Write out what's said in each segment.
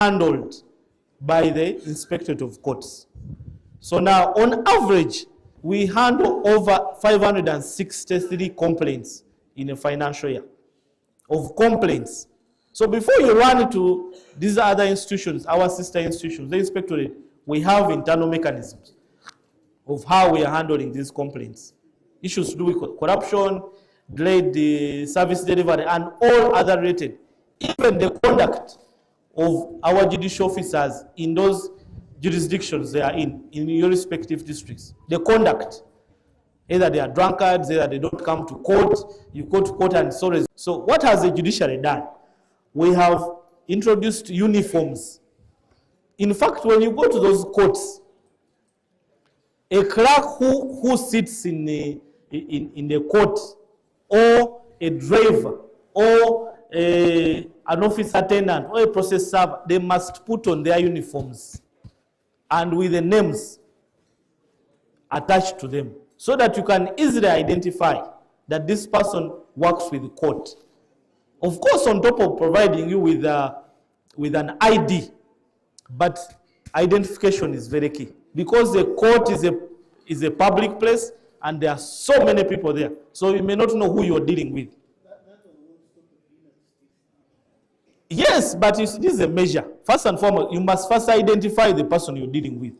handled by the Inspectorate of Courts. So now, on average, we handle over 563 complaints in a financial year of complaints. So before you run to these other institutions, our sister institutions, the Inspectorate, we have internal mechanisms of how we are handling these complaints. Issues to do with corruption, delayed service delivery, and all other related. Even the conduct of our judicial officers in those jurisdictions they are in your respective districts. The conduct, either they are drunkards, either they don't come to court, you go to court and sorry. So what has the judiciary done? We have introduced uniforms. In fact, when you go to those courts, a clerk who sits in the court, or a driver, or an office attendant, or a process server, they must put on their uniforms and with the names attached to them, so that you can easily identify that this person works with the court. Of course, on top of providing you with an ID, but identification is very key, because the court is a public place and there are so many people there, so you may not know who you're dealing with. Yes, but this is a measure. First and foremost, you must first identify the person you're dealing with.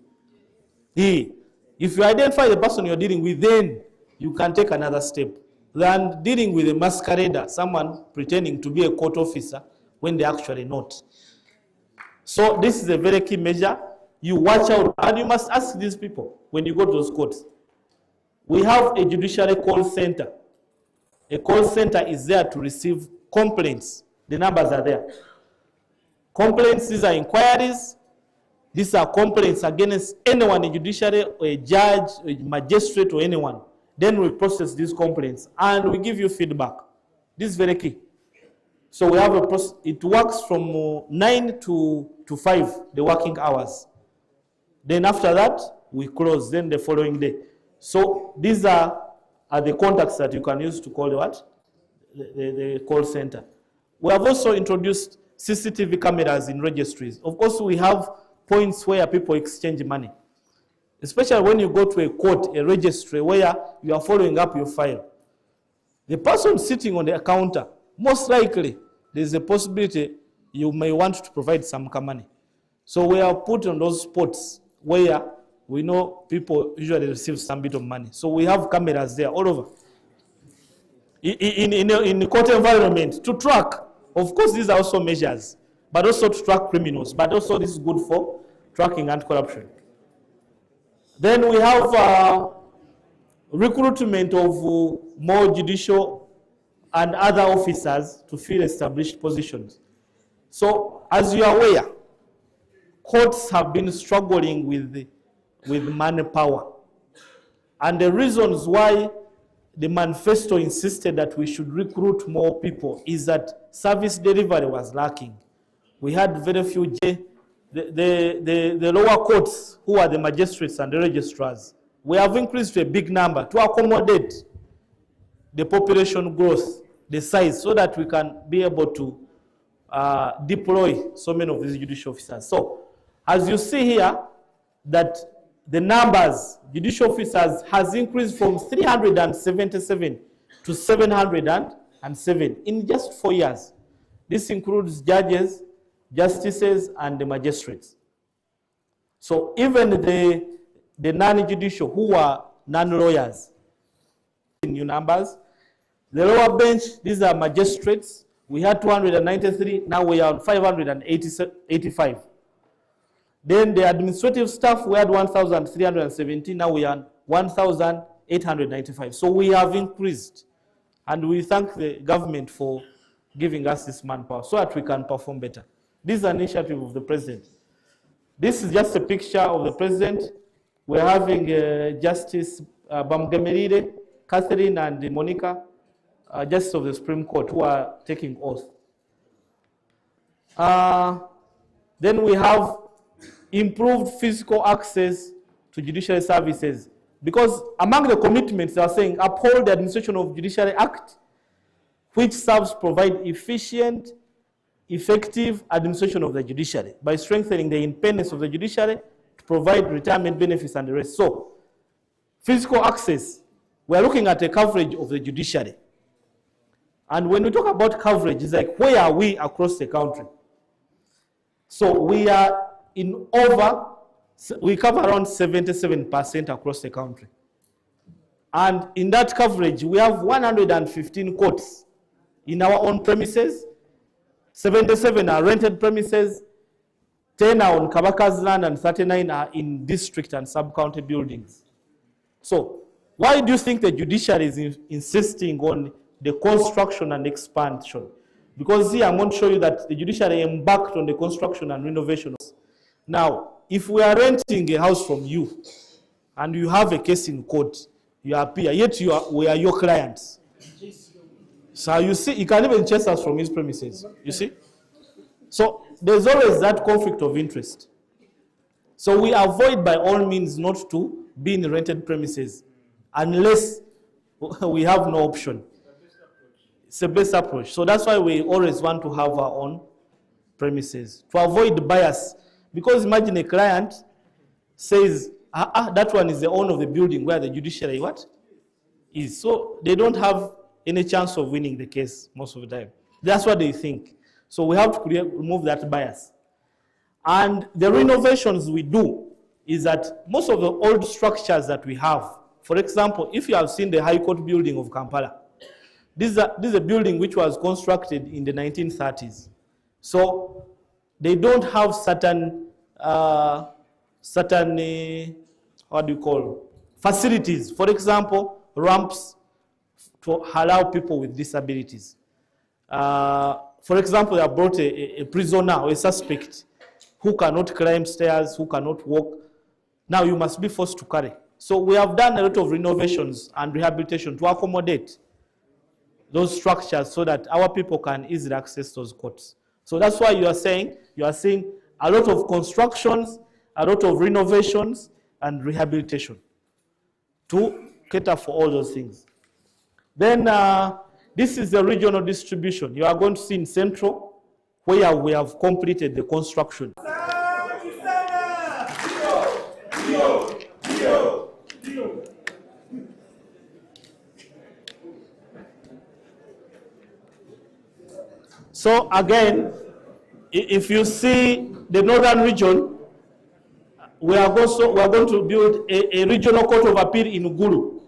If you identify the person you're dealing with, then you can take another step than dealing with a masquerader, someone pretending to be a court officer when they're actually not. So this is a very key measure. You watch out, and you must ask these people when you go to those courts. We have a judiciary call center. A call center is there to receive complaints. The numbers are there. Complaints, these are inquiries. These are complaints against anyone in judiciary, or a judge, a magistrate, or anyone. Then we process these complaints and we give you feedback. This is very key. So we have a process. It works from 9 to 5, the working hours. Then after that, we close, then the following day. So these are the contacts that you can use to call the call center. We have also introduced CCTV cameras in registries. Of course, we have points where people exchange money, especially when you go to a court, a registry, where you are following up your file. The person sitting on the counter, most likely, there's a possibility you may want to provide some money. So we are put on those spots where we know people usually receive some bit of money. So we have cameras there all over. In the court environment to track. Of course, these are also measures, but also to track criminals, but also this is good for tracking anti-corruption. Then we have recruitment of more judicial and other officers to fill established positions. So, as you are aware, courts have been struggling with manpower. And the reasons why the manifesto insisted that we should recruit more people is that service delivery was lacking. We had very few, the lower courts, who are the magistrates and the registrars, we have increased to a big number to accommodate the population growth, the size, so that we can be able to deploy so many of these judicial officers. So, as you see here, that the numbers, judicial officers, has increased from 377 to 707 in just 4 years. This includes judges, justices, and the magistrates. So even the non-judicial, who are non-lawyers, new numbers. The lower bench, these are magistrates. We had 293, now we are 585. Then the administrative staff, we had 1,317, now we are 1,895. So we have increased, and we thank the government for giving us this manpower so that we can perform better. This is an initiative of the president. This is just a picture of the president. We're having Justice Bamgemerire, Catherine, and Monica, Justice of the Supreme Court, who are taking oath. Then we have improved physical access to judiciary services, because among the commitments they are saying uphold the Administration of Judiciary Act, which serves provide efficient, effective administration of the judiciary by strengthening the independence of the judiciary to provide retirement benefits and the rest. So, physical access, we are looking at the coverage of the judiciary. And when we talk about coverage, it's like, where are we across the country? So we are we cover around 77% across the country. And in that coverage, we have 115 courts in our own premises, 77 are rented premises, 10 are on Kabaka's land, and 39 are in district and sub-county buildings. So why do you think the judiciary is insisting on the construction and expansion? Because here I'm going to show you that the judiciary embarked on the construction and renovation. Now, if we are renting a house from you and you have a case in court, you appear, yet we are your clients. So you see, he can even chase us from his premises, you see? So there's always that conflict of interest. So we avoid by all means not to be in rented premises unless we have no option. It's the best approach. So that's why we always want to have our own premises to avoid bias. Because imagine a client says, that one is the owner of the building where the judiciary is. So they don't have any chance of winning the case most of the time. That's what they think. So we have to remove that bias. And the renovations we do is that most of the old structures that we have, for example, if you have seen the High Court building of Kampala, this is a building which was constructed in the 1930s. So they don't have certain facilities. For example, ramps to allow people with disabilities. For example, they have brought a prisoner or a suspect who cannot climb stairs, who cannot walk. Now you must be forced to carry. So we have done a lot of renovations and rehabilitation to accommodate those structures so that our people can easily access those courts. So that's why you are seeing a lot of constructions, a lot of renovations and rehabilitation to cater for all those things. Then this is the regional distribution. You are going to see in Central where we have completed the construction. So again, if you see the northern region, we are going to build a regional court of appeal in Uguru.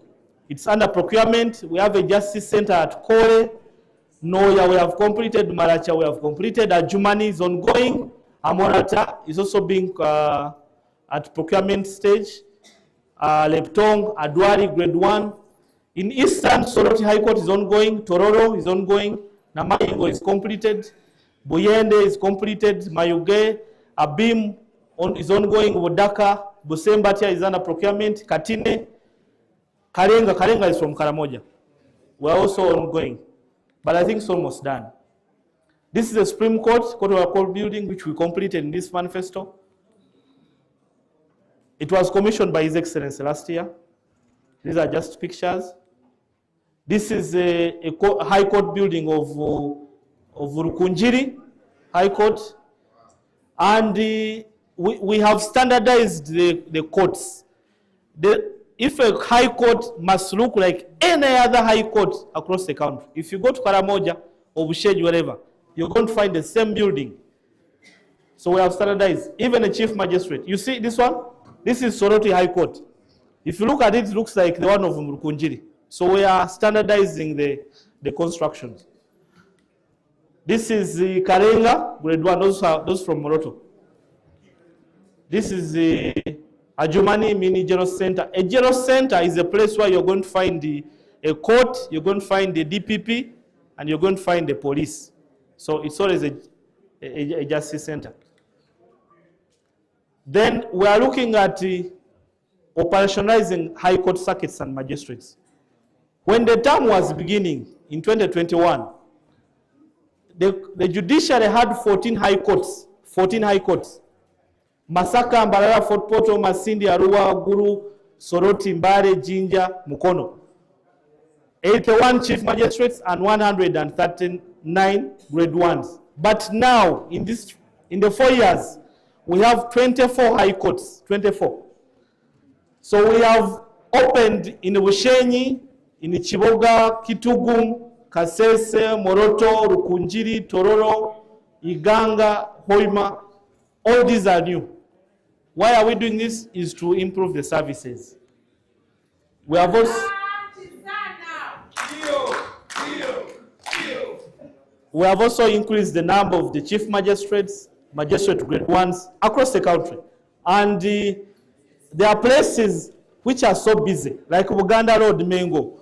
It's under procurement. We have a justice center at Kore. Noya we have completed. Maracha we have completed. Ajumani is ongoing. Amorata is also being at procurement stage. Leptong, Adwari, grade 1. In Eastern, Soroti High Court is ongoing. Tororo is ongoing. Namayengo is completed. Buyende is completed. Mayuge, Abim is ongoing. Wodaka, Busembatia is under procurement. Katine, Karenga is from Karamoja. We're also ongoing. But I think it's almost done. This is the Supreme Court, Court of Appeal building, which we completed in this manifesto. It was commissioned by His Excellency last year. These are just pictures. This is a High Court building of Rukunjiri High Court. And we have standardized the courts. If a High Court must look like any other High Court across the country, if you go to Karamoja or Busheji, wherever, you're going to find the same building. So we have standardized. Even a Chief Magistrate. You see this one? This is Soroti High Court. If you look at it, it looks like the one of Rukunjiri. So we are standardizing the constructions. This is the Karenga, grade 1, those from Moroto. This is the Ajumani Mini General Center. A General Center is a place where you're going to find a court, you're going to find the DPP, and you're going to find the police. So it's always a justice center. Then we are looking at operationalizing High Court circuits and magistrates. When the term was beginning in 2021, the judiciary had 14 high courts. 14 high courts. Masaka, Mbarara, Fort Portal, Masindi, Arua, Guru, Soroti, Mbare, Jinja, Mukono. 81 chief magistrates and 139 grade 1s. But now, in the 4 years, we have 24 high courts, 24. So we have opened in Bushenyi, in Chiboga, Kitugum, Kasese, Moroto, Rukunjiri, Tororo, Iganga, Hoima. All these are new. Why are we doing this? Is to improve the services. We have also, increased the number of the chief magistrates, magistrate grade 1s across the country. And there are places which are so busy, like Buganda Road, Mengo.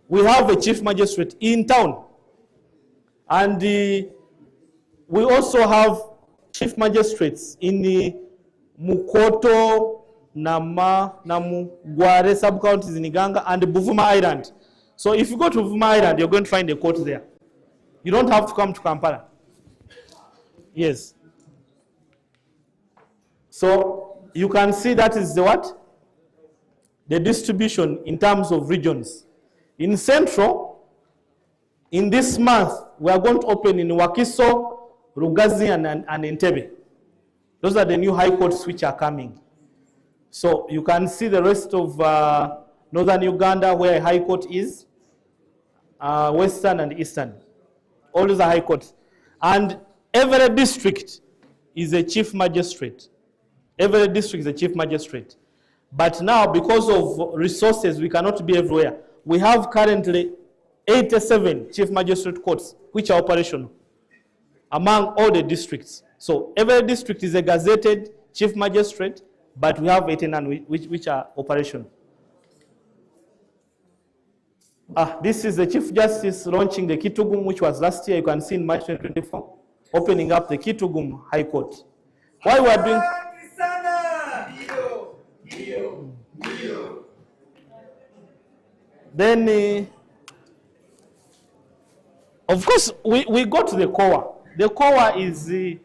We have a chief magistrate in town. And we also have chief magistrates in the Mukoto, Gware sub-counties in Iganga, and Buvuma Island. So if you go to Buvuma Island, you're going to find a court there. You don't have to come to Kampala. Yes. So you can see that is the what? The distribution in terms of regions. In Central, in this month, we are going to open in Wakiso, Rugazi, and Entebbe. Those are the new high courts which are coming. So you can see the rest of northern Uganda where a high court is, western and eastern. All those are high courts. And every district is a chief magistrate. Every district is a chief magistrate. But now, because of resources, we cannot be everywhere. We have currently 87 chief magistrate courts which are operational among all the districts. So every district is a gazetted chief magistrate, but we have 89 which are operational. This is the Chief Justice launching the Kitugum, which was last year. You can see in March 2024, opening up the Kitugum High Court. Why we are doing... Then, of course, we go to the COA. The COA is the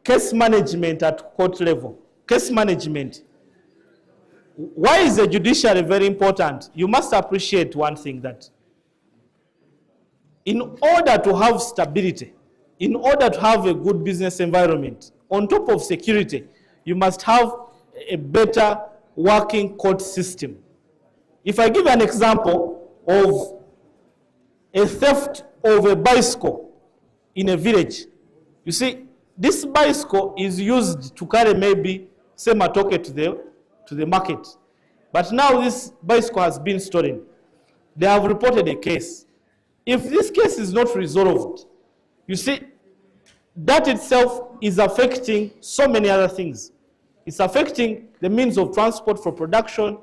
case management at court level. Case management. Why is the judiciary very important? You must appreciate one thing, that in order to have stability, in order to have a good business environment, on top of security, you must have a better working court system. If I give an example of a theft of a bicycle in a village, you see, this bicycle is used to carry maybe say matoke to the market. But now this bicycle has been stolen. They have reported a case. If this case is not resolved, you see, that itself is affecting so many other things. It's affecting the means of transport for production.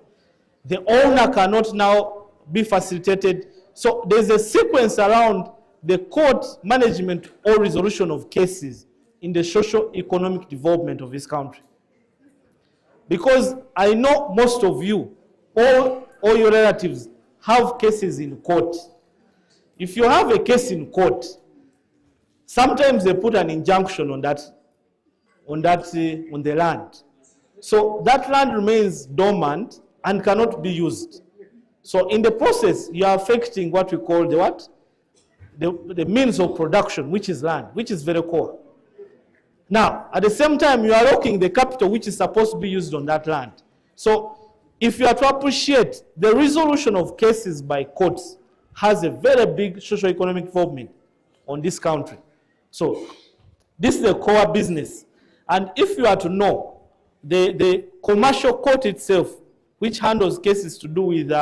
The owner cannot now be facilitated. So there's a sequence around the court management or resolution of cases in the socio-economic development of this country. Because I know most of you, all your relatives, have cases in court. If you have a case in court, sometimes they put an injunction on the land. So that land remains dormant and cannot be used. So in the process, you are affecting what we call the what? The means of production, which is land, which is very core. Now, at the same time, you are locking the capital which is supposed to be used on that land. So, if you are to appreciate, the resolution of cases by courts has a very big socio-economic involvement on this country. So, this is the core business. And if you are to know, the commercial court itself, which handles cases to do with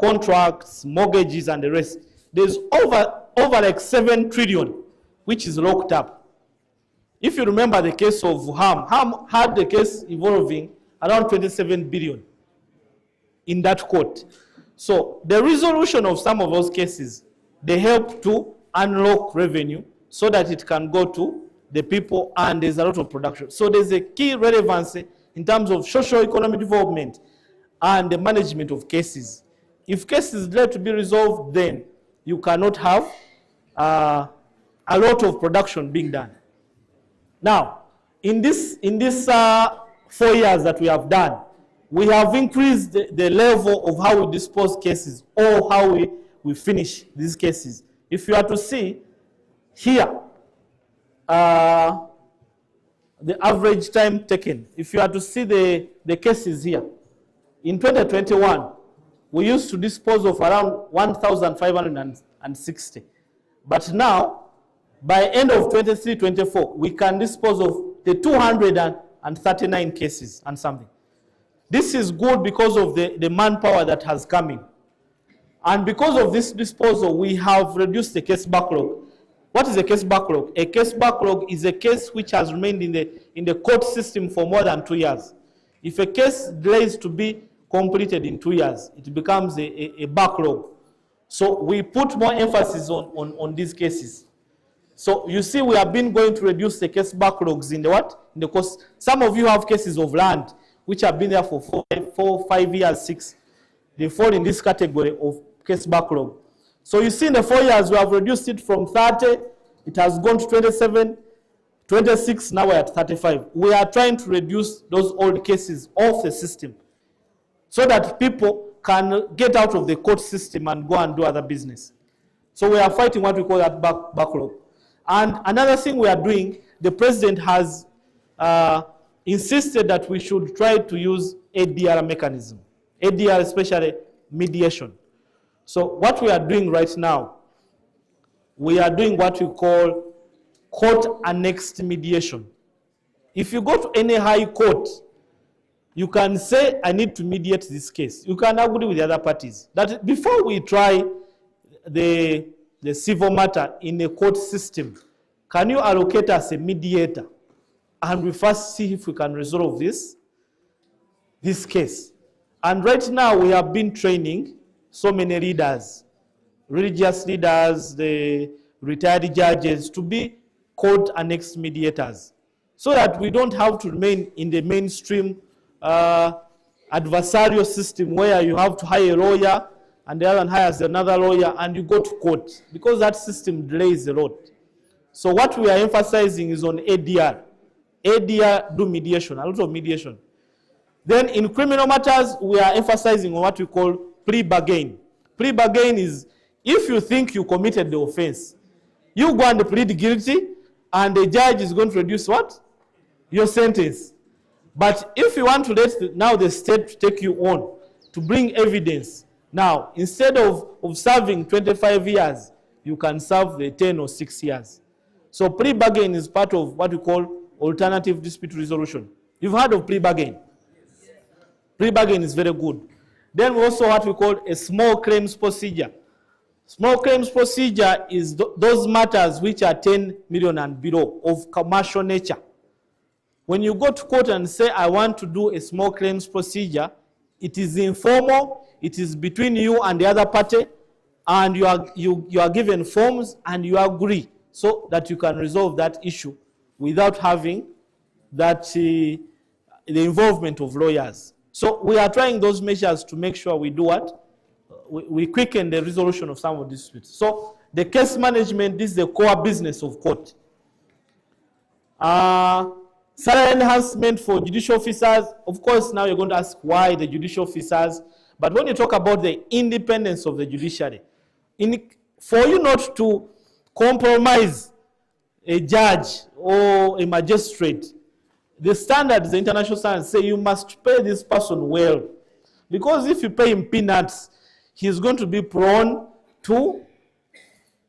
contracts, mortgages, and the rest, there's over like 7 trillion, which is locked up. If you remember the case of Ham had the case involving around 27 billion in that court. So the resolution of some of those cases, they help to unlock revenue so that it can go to the people and there's a lot of production. So there's a key relevancy in terms of socio-economic development and the management of cases. If cases are to be resolved, then you cannot have a lot of production being done. Now, in this 4 years that we have done, we have increased the level of how we dispose cases or how we finish these cases. If you are to see, Here, the average time taken. If you are to see the cases here, in 2021, we used to dispose of around 1,560. But now, by end of 23-24, we can dispose of the 239 cases and something. This is good because of the manpower that has come in. And because of this disposal, we have reduced the case backlog. What is a case backlog? A case backlog is a case which has remained in the court system for more than 2 years. If a case delays to be completed in 2 years, it becomes a backlog. So we put more emphasis on these cases. So you see, we have been going to reduce the case backlogs in the what? In the course. Some of you have cases of land which have been there for 4, 5 years, 6. They fall in this category of case backlog. So you see, in the 4 years, we have reduced it from 30, it has gone to 27, 26, now we're at 35. We are trying to reduce those old cases off the system so that people can get out of the court system and go and do other business. So we are fighting what we call that backlog. And another thing we are doing, the president has insisted that we should try to use ADR mechanism. ADR, especially mediation. So what we are doing right now, we are doing what we call court-annexed mediation. If you go to any high court, you can say, I need to mediate this case. You can agree with the other parties. That before we try the civil matter in a court system, can you allocate us a mediator? And we first see if we can resolve this case. And right now we have been training so many leaders, religious leaders, the retired judges, to be court-annexed mediators, so that we don't have to remain in the mainstream adversarial system where you have to hire a lawyer and the other one hires another lawyer and you go to court, because that system delays a lot. So what we are emphasizing is on ADR. ADR do mediation, a lot of mediation. Then in criminal matters, we are emphasizing on what we call pre-bargain. Pre-bargain is if you think you committed the offense, you go and plead guilty, and the judge is going to reduce what? Your sentence. But if you want to let now the state take you on to bring evidence, now instead of serving 25 years, you can serve the 10 or 6 years. So pre-bargain is part of what we call alternative dispute resolution. You've heard of pre-bargain? Pre-bargain is very good. Then we also what we call a small claims procedure. Small claims procedure is those matters which are 10 million and below of commercial nature. When you go to court and say, I want to do a small claims procedure, it is informal, it is between you and the other party, and you are given forms and you agree so that you can resolve that issue without having that the involvement of lawyers. So we are trying those measures to make sure we do what? We quicken the resolution of some of these disputes. So the case management, this is the core business of court. Salary enhancement for judicial officers. Of course, now you're going to ask why the judicial officers. But when you talk about the independence of the judiciary, for you not to compromise a judge or a magistrate, the standards, the international standards say you must pay this person well. Because if you pay him peanuts, he's going to be prone to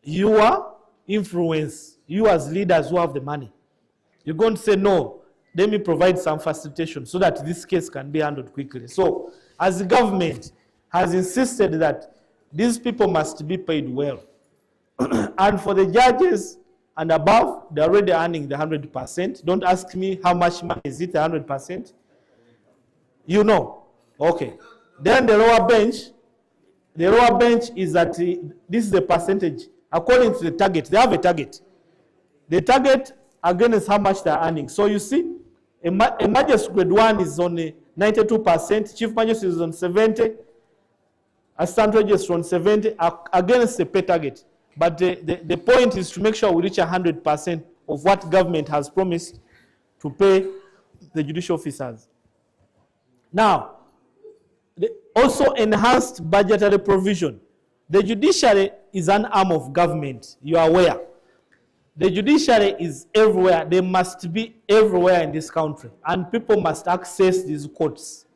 your influence, you as leaders who have the money. You're going to say, no, let me provide some facilitation so that this case can be handled quickly. So, as the government has insisted that these people must be paid well. And for the judges and above, they're already earning the 100%. Don't ask me how much money is it, 100%. You know. Okay. Then the lower bench is that this is the percentage according to the target. They have a target. The target again is how much they're earning. So you see, a magistrate grade 1 is on 92%, chief magistrate is on 70%, assistant registrar on 70% against the pay target. But the point is to make sure we reach 100% of what government has promised to pay the judicial officers. Now, also enhanced budgetary provision. The judiciary is an arm of government, you are aware. The judiciary is everywhere. They must be everywhere in this country, and people must access these courts.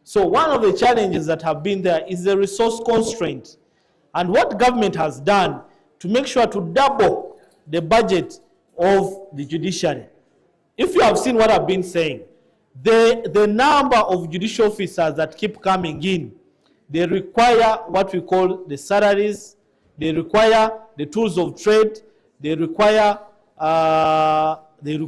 So one of the challenges that have been there is the resource constraint. And what government has done to make sure to double the budget of the judiciary. If you have seen what I've been saying, the number of judicial officers that keep coming in, they require what we call the salaries, they require the tools of trade, they require cars, they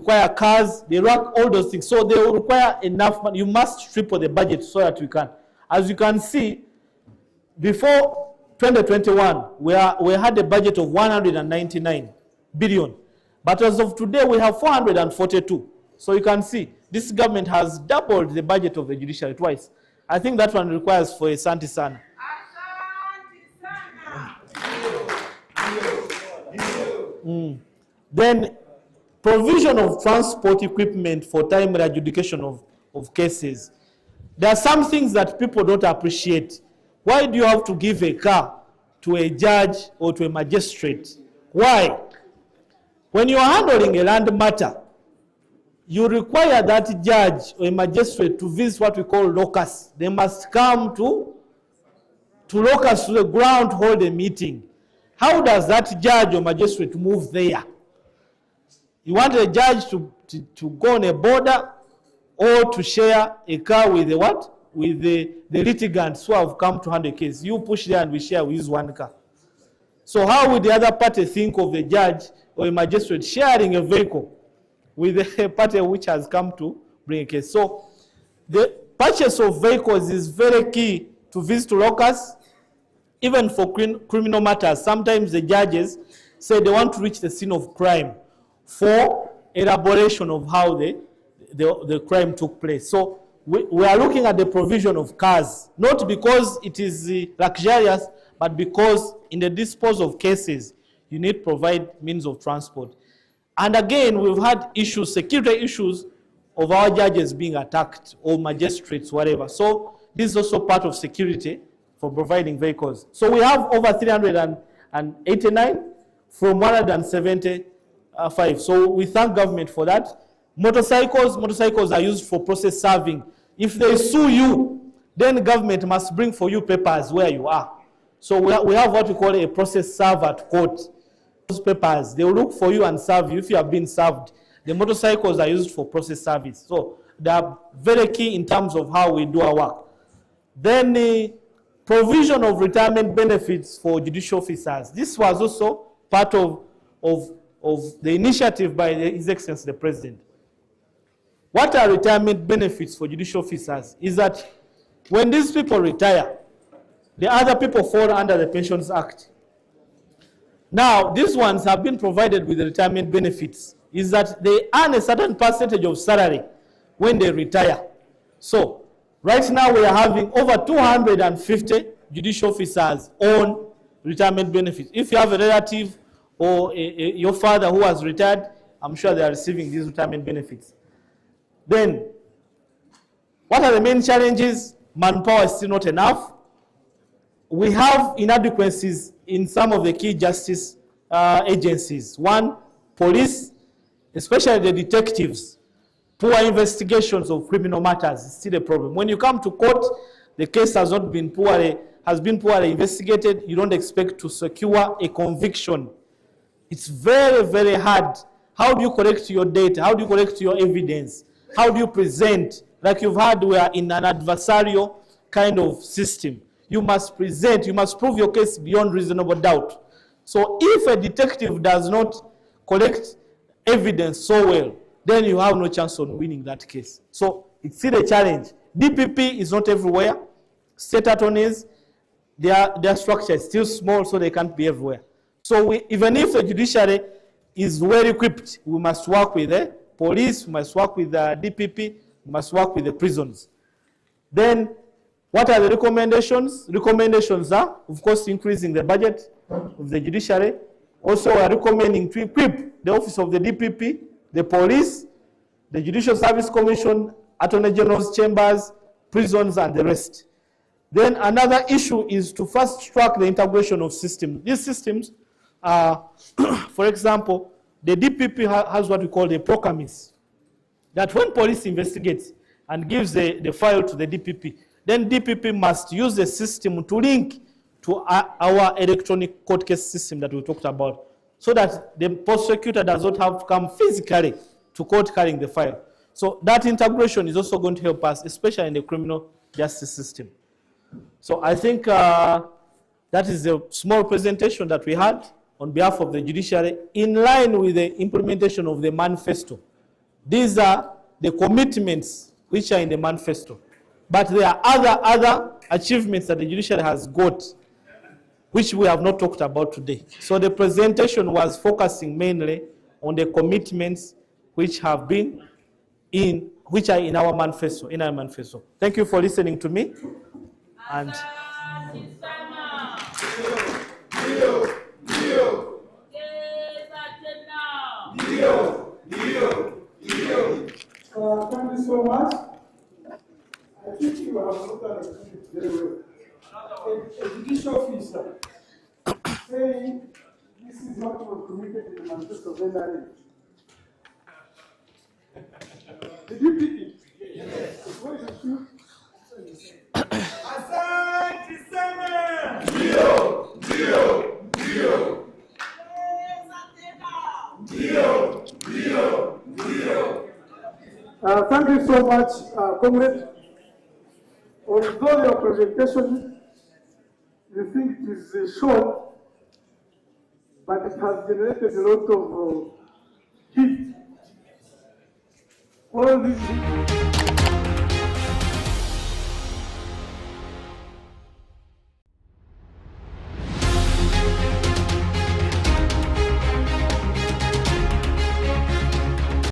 require all those things. So they will require enough money. You must triple the budget so that we can. As you can see, before 2021, we had a budget of 199 billion. But as of today, we have 442. So you can see, this government has doubled the budget of the judiciary twice. I think that one requires for a Asante Sana. Then provision of transport equipment for timely adjudication of cases. There are some things that people don't appreciate. Why do you have to give a car to a judge or to a magistrate? Why? When you are handling a land matter, you require that judge or a magistrate to visit what we call locus. They must come to locus, to the ground, hold a meeting. How does that judge or magistrate move there? You want a judge to go on a border or to share a car with the what? With the litigants who have come to handle a case. You push there and we share, we use one car. So how would the other party think of the judge or a magistrate sharing a vehicle with a party which has come to bring a case? So the purchase of vehicles is very key to visit locus. Even for criminal matters, sometimes the judges say they want to reach the scene of crime for elaboration of how the crime took place. So we are looking at the provision of cars, not because it is luxurious, but because in the disposal of cases, you need to provide means of transport. And again, we've had issues, security issues of our judges being attacked or magistrates, whatever. So this is also part of security for providing vehicles. So we have over 389 from 175. So we thank government for that. Motorcycles are used for process serving. If they sue you, then government must bring for you papers where you are. So we have what we call a process serve at court. Those papers, they will look for you and serve you if you have been served. The motorcycles are used for process service. So they are very key in terms of how we do our work. Then the provision of retirement benefits for judicial officers. This was also part of the initiative by His Excellency the President. What are retirement benefits for judicial officers? Is that when these people retire, the other people fall under the Pensions Act. Now, these ones have been provided with the retirement benefits. Is that they earn a certain percentage of salary when they retire. So, right now we are having over 250 judicial officers on retirement benefits. If you have a relative or your father who has retired, I'm sure they are receiving these retirement benefits. Then, what are the main challenges? Manpower is still not enough. We have inadequacies in some of the key justice agencies. One, police, especially the detectives. Poor investigations of criminal matters is still a problem. When you come to court, the case has been poorly investigated. You don't expect to secure a conviction. It's very, very hard. How do you collect your data? How do you collect your evidence? How do you present? Like you've heard, we are in an adversarial kind of system. You must present, you must prove your case beyond reasonable doubt. So if a detective does not collect evidence so well, then you have no chance on winning that case. So it's still a challenge. DPP is not everywhere. State attorneys, their structure is still small, so they can't be everywhere. So even if the judiciary is well equipped, we must work with the police, we must work with the DPP, we must work with the prisons. Then, what are the recommendations? Recommendations are, of course, increasing the budget of the judiciary. Also, we are recommending to equip the office of the DPP, the police, the Judicial Service Commission, Attorney General's chambers, prisons, and the rest. Then another issue is to fast track the integration of systems. These systems are, for example, the DPP has what we call the procamis. That when police investigates and gives the file to the DPP, then DPP must use the system to link to our electronic court case system that we talked about, so that the prosecutor does not have to come physically to court carrying the file. So that integration is also going to help us, especially in the criminal justice system. So I think that is a small presentation that we had on behalf of the judiciary in line with the implementation of the manifesto. These are the commitments which are in the manifesto. But there are other achievements that the judiciary has got, which we have not talked about today. So the presentation was focusing mainly on the commitments which have been which are in our manifesto. Thank you for listening to me. And thank you so much. I think you have not understood it very well. A judicial officer saying this is what was committed in the manifesto of NRM. Did you pick it? Yes. What is it true? Thank you so much, comrade. Although your presentation, you think it is short, but it has generated a lot of heat. All these